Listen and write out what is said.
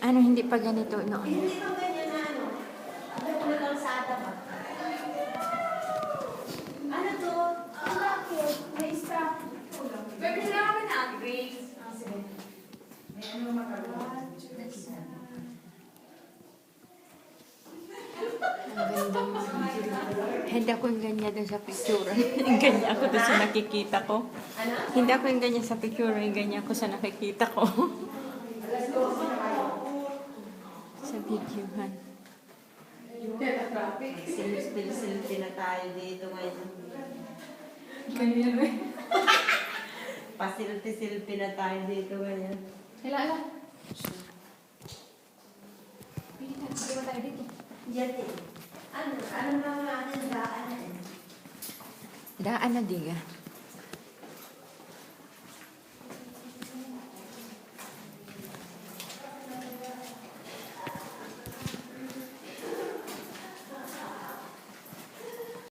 Ano, hindi pa ganito noon. Hindi pa ganyan na ano. Ano ko na lang sa ata ba? Ano to? Ang bakit? May strap. Baby, na kami na-upgrade. Sige. May ano magagawa? Ang ganda mo. Hindi ako yung ganyan doon sa picture. Yung ganyan ako doon sa nakikita ko. Ano? Hindi ako yung ganyan sa picture. Yung ganyan ako sa nakikita ko. Sa videohan. Silpi na tayo dito ngayon. Ganyan ba? Pasilpi na tayo dito ngayon. Hala. Pili tayo dito. Diyan eh. Ano mga ating daan? Daan na diga.